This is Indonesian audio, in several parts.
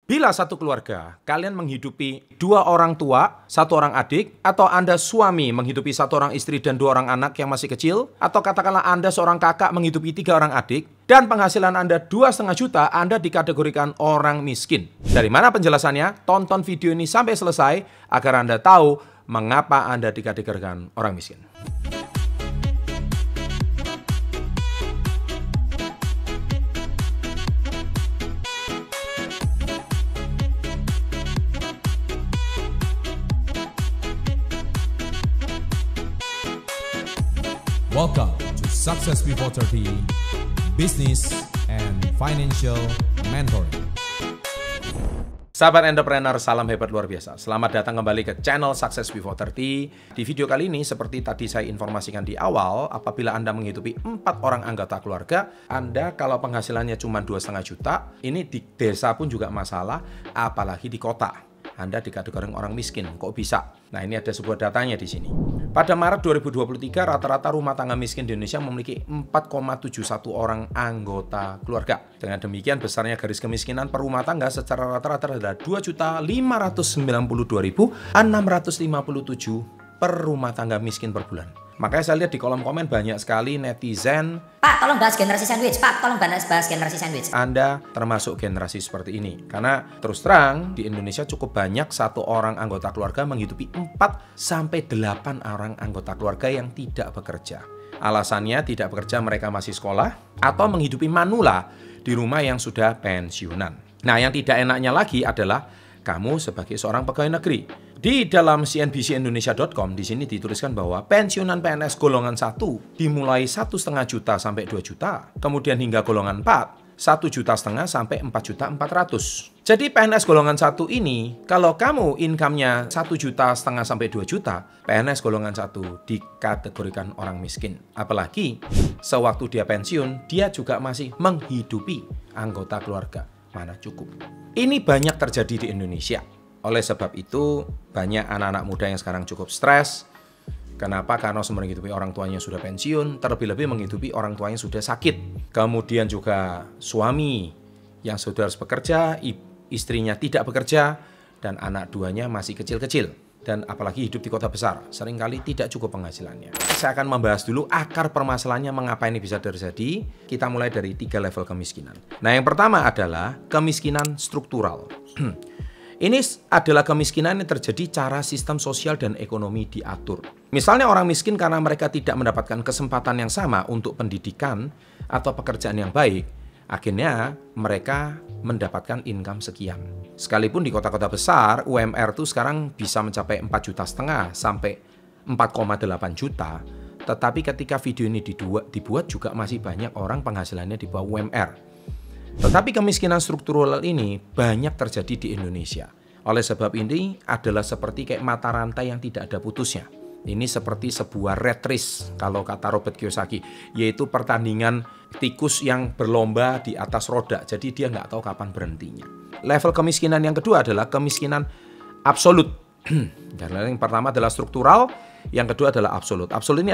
Bila satu keluarga, kalian menghidupi 2 orang tua, 1 orang adik, atau Anda suami menghidupi 1 orang istri dan 2 orang anak yang masih kecil, atau katakanlah Anda seorang kakak menghidupi 3 orang adik, dan penghasilan Anda 2,5 juta, Anda dikategorikan orang miskin. Dari mana penjelasannya? Tonton video ini sampai selesai agar Anda tahu mengapa Anda dikategorikan orang miskin. Welcome to Success Before 30 Business and Financial Mentoring. Sahabat entrepreneur, salam hebat luar biasa. Selamat datang kembali ke channel Success Before 30. Di video kali ini, seperti tadi saya informasikan di awal, apabila Anda menghidupi 4 orang anggota keluarga, Anda kalau penghasilannya cuma 2,5 juta, ini di desa pun juga masalah, apalagi di kota. Anda dikategorikan orang miskin, kok bisa? Nah, ini ada sebuah datanya di sini. Pada Maret 2023, rata-rata rumah tangga miskin di Indonesia memiliki 4,71 orang anggota keluarga. Dengan demikian, besarnya garis kemiskinan per rumah tangga secara rata-rata adalah 2.592.657 per rumah tangga miskin per bulan. Makanya saya lihat di kolom komen banyak sekali netizen, Pak, tolong bahas generasi sandwich. Pak, tolong bahas generasi sandwich. Anda termasuk generasi seperti ini. Karena terus terang, di Indonesia cukup banyak 1 orang anggota keluarga menghidupi 4-8 orang anggota keluarga yang tidak bekerja. Alasannya tidak bekerja, mereka masih sekolah atau menghidupi manula di rumah yang sudah pensiunan. Nah, yang tidak enaknya lagi adalah kamu sebagai seorang pegawai negeri. Di dalam cnbcindonesia.com di sini dituliskan bahwa pensiunan PNS golongan 1 dimulai 1,5 juta sampai 2 juta, kemudian hingga golongan 4 1,5 juta sampai 4.400.000. Jadi PNS golongan 1 ini, kalau kamu income-nya 1,5 juta sampai 2 juta, PNS golongan 1 dikategorikan orang miskin. Apalagi sewaktu dia pensiun, dia juga masih menghidupi anggota keluarga. Mana cukup. Ini banyak terjadi di Indonesia. Oleh sebab itu, banyak anak-anak muda yang sekarang cukup stres. Kenapa? Karena menghidupi orang tuanya sudah pensiun, terlebih-lebih menghidupi orang tuanya sudah sakit. Kemudian juga suami yang sudah harus bekerja, istrinya tidak bekerja, dan anak 2-nya masih kecil-kecil. Dan apalagi hidup di kota besar, seringkali tidak cukup penghasilannya. Saya akan membahas dulu akar permasalahannya mengapa ini bisa terjadi. Kita mulai dari 3 level kemiskinan. Nah, yang pertama adalah kemiskinan struktural. Ini adalah kemiskinan yang terjadi cara sistem sosial dan ekonomi diatur. Misalnya orang miskin karena mereka tidak mendapatkan kesempatan yang sama untuk pendidikan atau pekerjaan yang baik, akhirnya mereka mendapatkan income sekian. Sekalipun di kota-kota besar, UMR itu sekarang bisa mencapai 4,5 juta sampai 4,8 juta, tetapi ketika video ini dibuat juga masih banyak orang penghasilannya di bawah UMR. Tetapi kemiskinan struktural ini banyak terjadi di Indonesia. Oleh sebab ini adalah seperti kayak mata rantai yang tidak ada putusnya. Ini seperti sebuah rat race kalau kata Robert Kiyosaki, yaitu pertandingan tikus yang berlomba di atas roda. Jadi dia nggak tahu kapan berhentinya. Level kemiskinan yang kedua adalah kemiskinan absolut. Karena yang pertama adalah struktural, yang kedua adalah absolut. Absolut ini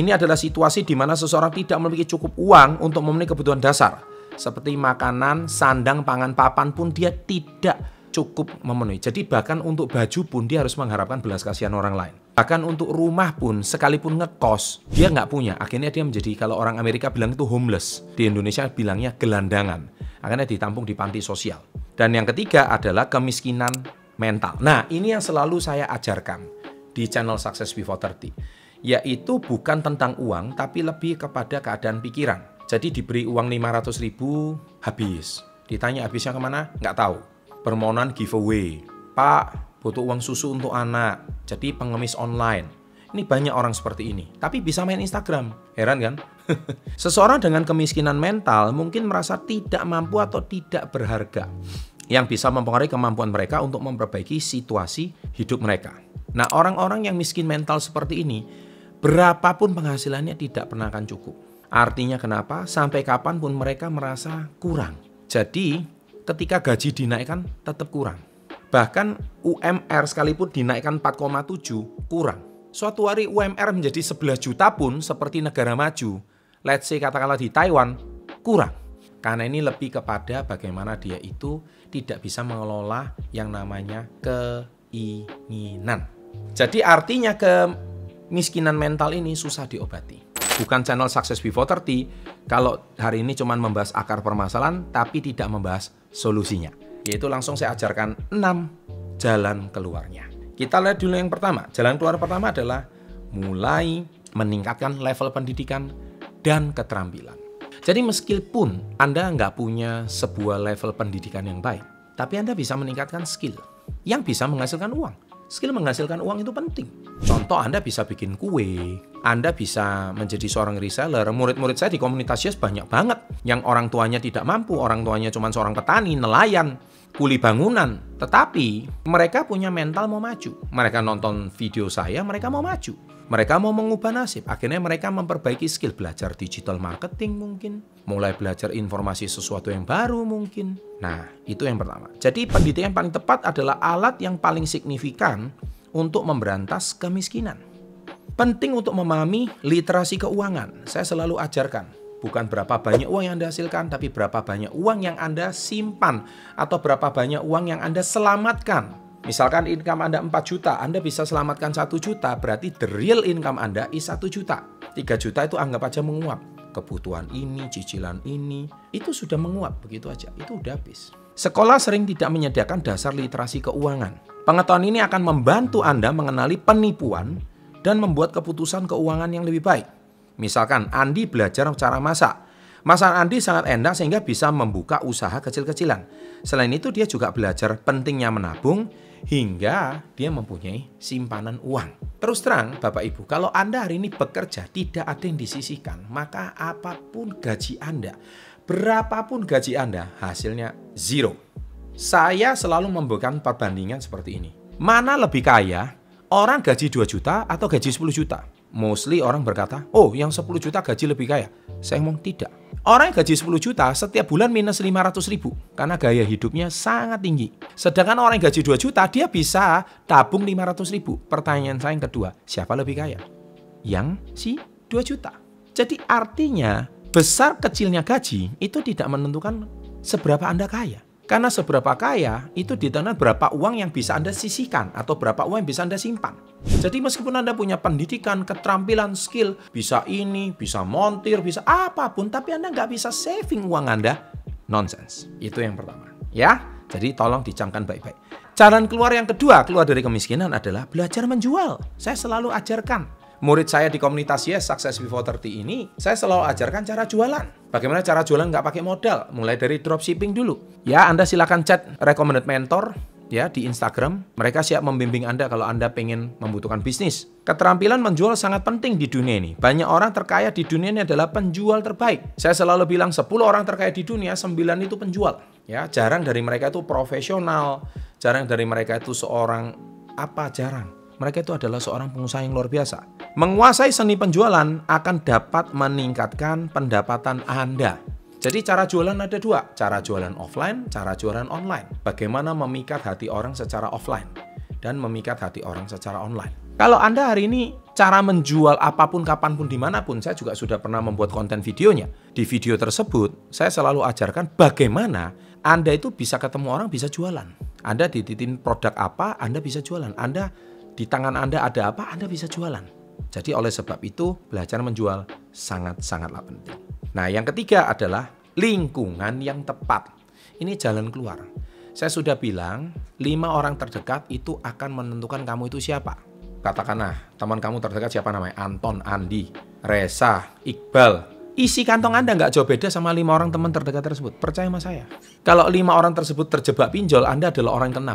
adalah situasi di mana seseorang tidak memiliki cukup uang untuk memenuhi kebutuhan dasar. Seperti makanan, sandang, pangan, papan pun dia tidak cukup memenuhi. Jadi bahkan untuk baju pun dia harus mengharapkan belas kasihan orang lain. Bahkan untuk rumah pun sekalipun ngekos, dia nggak punya. Akhirnya dia menjadi, kalau orang Amerika bilang itu homeless. Di Indonesia bilangnya gelandangan. Akhirnya ditampung di panti sosial. Dan yang ketiga adalah kemiskinan mental. Nah, ini yang selalu saya ajarkan di channel Success Before 30. Yaitu bukan tentang uang, tapi lebih kepada keadaan pikiran. Jadi diberi uang 500.000 habis. Ditanya habisnya kemana? Nggak tahu. Permohonan giveaway. Pak, butuh uang susu untuk anak. Jadi pengemis online. Ini banyak orang seperti ini. Tapi bisa main Instagram. Heran kan? Seseorang dengan kemiskinan mental mungkin merasa tidak mampu atau tidak berharga. Yang bisa mempengaruhi kemampuan mereka untuk memperbaiki situasi hidup mereka. Nah, orang-orang yang miskin mental seperti ini, berapapun penghasilannya tidak pernah akan cukup. Artinya kenapa? Sampai kapanpun mereka merasa kurang. Jadi ketika gaji dinaikkan tetap kurang. Bahkan UMR sekalipun dinaikkan 4,7 kurang. Suatu hari UMR menjadi 11 juta pun seperti negara maju, let's say katakanlah di Taiwan, kurang. Karena ini lebih kepada bagaimana dia itu tidak bisa mengelola yang namanya keinginan. Jadi artinya kemiskinan mental ini susah diobati. Bukan channel Success Before 30 kalau hari ini cuma membahas akar permasalahan tapi tidak membahas solusinya. Yaitu langsung saya ajarkan 6 jalan keluarnya. Kita lihat dulu yang pertama. Jalan keluar pertama adalah mulai meningkatkan level pendidikan dan keterampilan. Jadi meskipun Anda nggak punya sebuah level pendidikan yang baik, tapi Anda bisa meningkatkan skill yang bisa menghasilkan uang. Skill menghasilkan uang itu penting. Contoh, Anda bisa bikin kue, Anda bisa menjadi seorang reseller. Murid-murid saya di komunitas Yes banyak banget yang orang tuanya tidak mampu, orang tuanya cuma seorang petani, nelayan, kuli bangunan. Tetapi mereka punya mental mau maju. Mereka nonton video saya, mereka mau maju. Mereka mau mengubah nasib. Akhirnya mereka memperbaiki skill, belajar digital marketing mungkin, mulai belajar informasi sesuatu yang baru mungkin. Nah, itu yang pertama. Jadi pendidikan yang paling tepat adalah alat yang paling signifikan untuk memberantas kemiskinan. Penting untuk memahami literasi keuangan. Saya selalu ajarkan, bukan berapa banyak uang yang Anda hasilkan, tapi berapa banyak uang yang Anda simpan atau berapa banyak uang yang Anda selamatkan. Misalkan income Anda 4 juta, Anda bisa selamatkan 1 juta, berarti the real income Anda is 1 juta. 3 juta itu anggap aja menguap. Kebutuhan ini, cicilan ini, itu sudah menguap, begitu aja. Itu udah habis. Sekolah sering tidak menyediakan dasar literasi keuangan. Pengetahuan ini akan membantu Anda mengenali penipuan dan membuat keputusan keuangan yang lebih baik. Misalkan Andi belajar cara masak. Masakan Andi sangat enak sehingga bisa membuka usaha kecil-kecilan. Selain itu dia juga belajar pentingnya menabung hingga dia mempunyai simpanan uang. Terus terang Bapak Ibu, kalau Anda hari ini bekerja tidak ada yang disisihkan, maka apapun gaji Anda, berapapun gaji Anda, hasilnya zero. Saya selalu memberikan perbandingan seperti ini. Mana lebih kaya, orang gaji 2 juta atau gaji 10 juta? Mostly orang berkata, oh yang 10 juta gaji lebih kaya. Saya ngomong tidak. Orang yang gaji 10 juta setiap bulan minus 500 ribu karena gaya hidupnya sangat tinggi. Sedangkan orang yang gaji 2 juta dia bisa tabung 500 ribu. Pertanyaan saya yang kedua, siapa lebih kaya? Yang si 2 juta. Jadi artinya besar kecilnya gaji itu tidak menentukan seberapa Anda kaya. Karena seberapa kaya itu ditentukan berapa uang yang bisa Anda sisihkan atau berapa uang yang bisa Anda simpan. Jadi meskipun Anda punya pendidikan, keterampilan, skill, bisa ini, bisa montir, bisa apapun, tapi Anda nggak bisa saving uang Anda, nonsense. Itu yang pertama. Ya, jadi tolong dicamkan baik-baik. Jalan keluar yang kedua, keluar dari kemiskinan adalah belajar menjual. Saya selalu ajarkan. Murid saya di komunitas Yes Success Before 30 ini, saya selalu ajarkan cara jualan. Bagaimana cara jualan nggak pakai modal, mulai dari dropshipping dulu. Ya, Anda silakan chat recommended mentor ya di Instagram. Mereka siap membimbing Anda kalau Anda pengen membutuhkan bisnis. Keterampilan menjual sangat penting di dunia ini. Banyak orang terkaya di dunia ini adalah penjual terbaik. Saya selalu bilang 10 orang terkaya di dunia, 9 itu penjual. Ya, jarang dari mereka itu profesional, jarang dari mereka itu seorang jarang. Mereka itu adalah seorang pengusaha yang luar biasa. Menguasai seni penjualan akan dapat meningkatkan pendapatan Anda. Jadi cara jualan ada 2. Cara jualan offline, cara jualan online. Bagaimana memikat hati orang secara offline dan memikat hati orang secara online. Kalau Anda hari ini cara menjual apapun, kapanpun, dimanapun, saya juga sudah pernah membuat konten videonya. Di video tersebut, saya selalu ajarkan bagaimana Anda itu bisa ketemu orang, bisa jualan. Anda dititipin produk apa, Anda bisa jualan. Di tangan Anda ada apa, Anda bisa jualan. Jadi oleh sebab itu, belajar menjual sangat-sangatlah penting. Nah, yang ketiga adalah lingkungan yang tepat. Ini jalan keluar. Saya sudah bilang, 5 orang terdekat itu akan menentukan kamu itu siapa. Katakanlah, teman kamu terdekat siapa namanya? Anton, Andi, Resa, Iqbal. Isi kantong Anda nggak jauh beda sama 5 orang teman terdekat tersebut. Percaya sama saya. Kalau 5 orang tersebut terjebak pinjol, Anda adalah orang ke-6.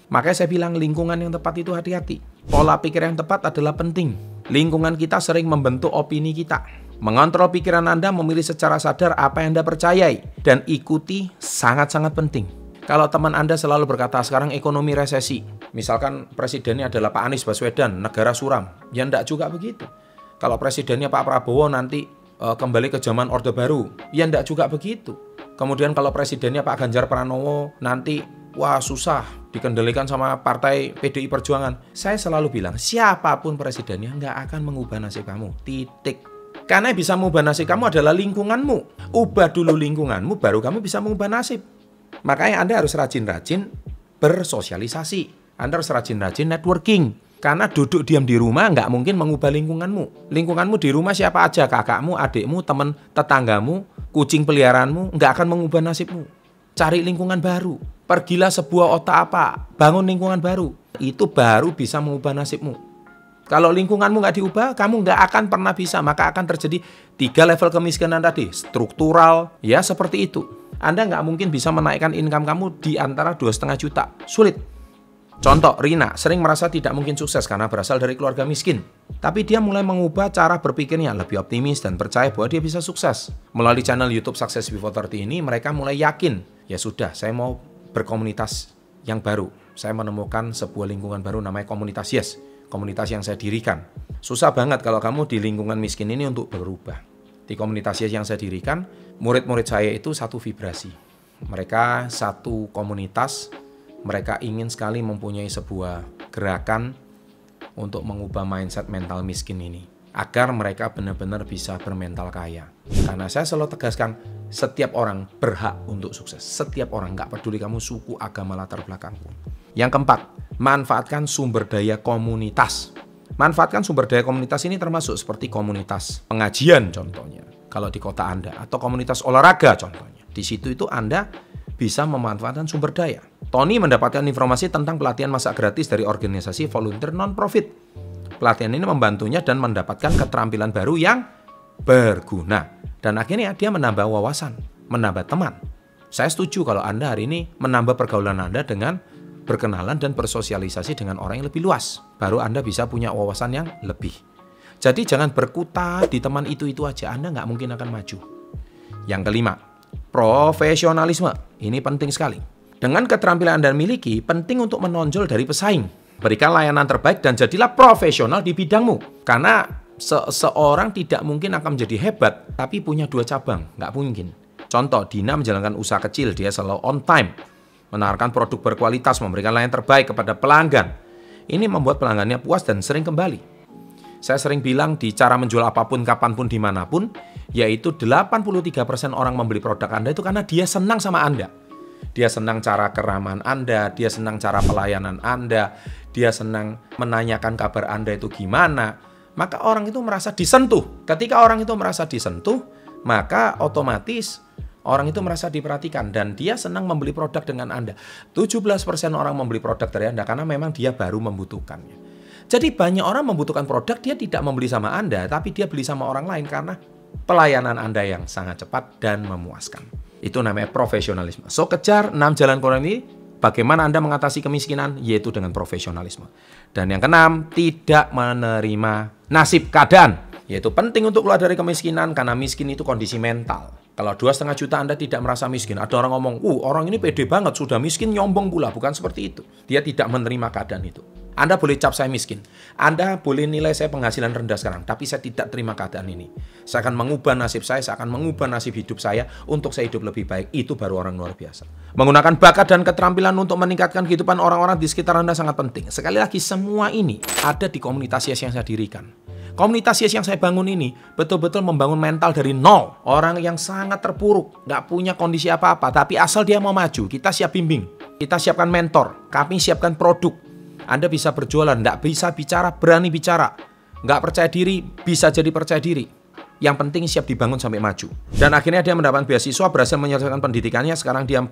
Makanya saya bilang lingkungan yang tepat itu hati-hati. Pola pikir yang tepat adalah penting. Lingkungan kita sering membentuk opini kita. Mengontrol pikiran Anda, memilih secara sadar apa yang Anda percayai, dan ikuti sangat-sangat penting. Kalau teman Anda selalu berkata sekarang ekonomi resesi, misalkan presidennya adalah Pak Anies Baswedan, negara suram, ya enggak juga begitu. Kalau presidennya Pak Prabowo nanti kembali ke zaman Orde Baru, ya enggak juga begitu. Kemudian kalau presidennya Pak Ganjar Pranowo nanti wah susah dikendalikan sama partai PDI Perjuangan. Saya selalu bilang, siapapun presidennya nggak akan mengubah nasib kamu. Titik. Karena yang bisa mengubah nasib kamu adalah lingkunganmu. Ubah dulu lingkunganmu, baru kamu bisa mengubah nasib. Makanya Anda harus rajin-rajin bersosialisasi. Anda harus rajin-rajin networking. Karena duduk diam di rumah nggak mungkin mengubah lingkunganmu. Lingkunganmu di rumah siapa aja, kakakmu, adikmu, teman tetanggamu, kucing peliharaanmu, nggak akan mengubah nasibmu. Cari lingkungan baru. Pergilah sebuah otak apa, bangun lingkungan baru. Itu baru bisa mengubah nasibmu. Kalau lingkunganmu nggak diubah, kamu nggak akan pernah bisa. Maka akan terjadi 3 level kemiskinan tadi. Struktural, ya seperti itu. Anda nggak mungkin bisa menaikkan income kamu di antara 2,5 juta. Sulit. Contoh, Rina sering merasa tidak mungkin sukses karena berasal dari keluarga miskin. Tapi dia mulai mengubah cara berpikirnya, lebih optimis dan percaya bahwa dia bisa sukses. Melalui channel YouTube Success Before 30 ini, mereka mulai yakin, ya sudah, saya mau berkomunitas yang baru. Saya menemukan sebuah lingkungan baru namanya komunitas Yes. Komunitas yang saya dirikan. Susah banget kalau kamu di lingkungan miskin ini untuk berubah. Di komunitas Yes yang saya dirikan, murid-murid saya itu satu vibrasi. Mereka satu komunitas. Mereka ingin sekali mempunyai sebuah gerakan untuk mengubah mindset mental miskin ini. Agar mereka benar-benar bisa bermental kaya. Karena saya selalu tegaskan, setiap orang berhak untuk sukses. Setiap orang, nggak peduli kamu suku, agama, latar belakangmu. Yang keempat, manfaatkan sumber daya komunitas. Manfaatkan sumber daya komunitas ini termasuk seperti komunitas pengajian contohnya. Kalau di kota Anda. Atau komunitas olahraga contohnya. Di situ itu Anda bisa memanfaatkan sumber daya. Tony mendapatkan informasi tentang pelatihan masak gratis dari organisasi volunteer non-profit. Pelatihan ini membantunya dan mendapatkan keterampilan baru yang berguna. Dan akhirnya dia menambah wawasan, menambah teman. Saya setuju kalau Anda hari ini menambah pergaulan Anda dengan berkenalan dan bersosialisasi dengan orang yang lebih luas. Baru Anda bisa punya wawasan yang lebih. Jadi jangan berkutat di teman itu-itu aja. Anda nggak mungkin akan maju. Yang kelima, profesionalisme. Ini penting sekali. Dengan keterampilan Anda miliki, penting untuk menonjol dari pesaing. Berikan layanan terbaik dan jadilah profesional di bidangmu. Karena seseorang tidak mungkin akan menjadi hebat, tapi punya 2 cabang. Nggak mungkin. Contoh, Dina menjalankan usaha kecil, dia selalu on time. Menawarkan produk berkualitas, memberikan layanan terbaik kepada pelanggan. Ini membuat pelanggannya puas dan sering kembali. Saya sering bilang di cara menjual apapun, kapanpun, dimanapun, yaitu 83% orang membeli produk Anda itu karena dia senang sama Anda. Dia senang cara keramahan Anda, dia senang cara pelayanan Anda, dia senang menanyakan kabar Anda itu gimana. Maka orang itu merasa disentuh. Ketika orang itu merasa disentuh, maka otomatis orang itu merasa diperhatikan dan dia senang membeli produk dengan Anda. 17% orang membeli produk dari Anda karena memang dia baru membutuhkannya. Jadi banyak orang membutuhkan produk, dia tidak membeli sama Anda, tapi dia beli sama orang lain karena pelayanan Anda yang sangat cepat dan memuaskan. Itu namanya profesionalisme. So, kejar 6 jalan keluar ini. Bagaimana Anda mengatasi kemiskinan? Yaitu dengan profesionalisme. Dan yang keenam, tidak menerima nasib keadaan. Yaitu penting untuk keluar dari kemiskinan karena miskin itu kondisi mental. Kalau 2,5 juta Anda tidak merasa miskin, ada orang ngomong, orang ini pede banget, sudah miskin nyombong pula. Bukan seperti itu. Dia tidak menerima keadaan itu. Anda boleh cap saya miskin. Anda boleh nilai saya penghasilan rendah sekarang. Tapi saya tidak terima keadaan ini. Saya akan mengubah nasib saya akan mengubah nasib hidup saya untuk saya hidup lebih baik. Itu baru orang luar biasa. Menggunakan bakat dan keterampilan untuk meningkatkan kehidupan orang-orang di sekitar Anda sangat penting. Sekali lagi, semua ini ada di komunitas Yes yang saya dirikan. Komunitas Yes yang saya bangun ini betul-betul membangun mental dari nol. Orang yang sangat terpuruk, nggak punya kondisi apa-apa. Tapi asal dia mau maju, kita siap bimbing. Kita siapkan mentor, kami siapkan produk. Anda bisa berjualan, nggak bisa bicara, berani bicara. Nggak percaya diri, bisa jadi percaya diri. Yang penting siap dibangun sampai maju. Dan akhirnya dia mendapatkan beasiswa, berhasil menyelesaikan pendidikannya. Sekarang dia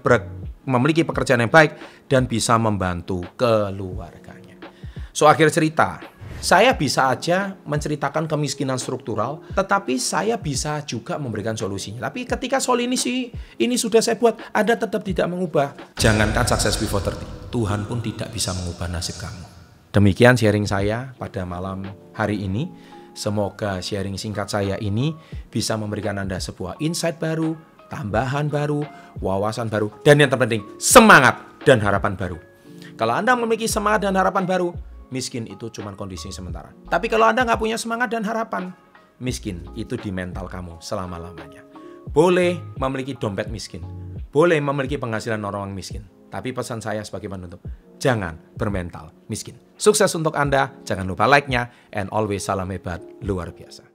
memiliki pekerjaan yang baik dan bisa membantu keluarganya. So, akhir cerita, saya bisa aja menceritakan kemiskinan struktural, tetapi saya bisa juga memberikan solusinya. Tapi ketika solusi ini sudah saya buat, Anda tetap tidak mengubah. Jangankan Success Before 30, Tuhan pun tidak bisa mengubah nasib kamu. Demikian sharing saya pada malam hari ini. Semoga sharing singkat saya ini bisa memberikan Anda sebuah insight baru, tambahan baru, wawasan baru, dan yang terpenting, semangat dan harapan baru. Kalau Anda memiliki semangat dan harapan baru, miskin itu cuma kondisi sementara. Tapi kalau Anda nggak punya semangat dan harapan, miskin itu di mental kamu selama-lamanya. Boleh memiliki dompet miskin, boleh memiliki penghasilan orang miskin. Tapi pesan saya sebagai penutup, jangan bermental miskin. Sukses untuk Anda, jangan lupa like-nya, and always salam hebat luar biasa.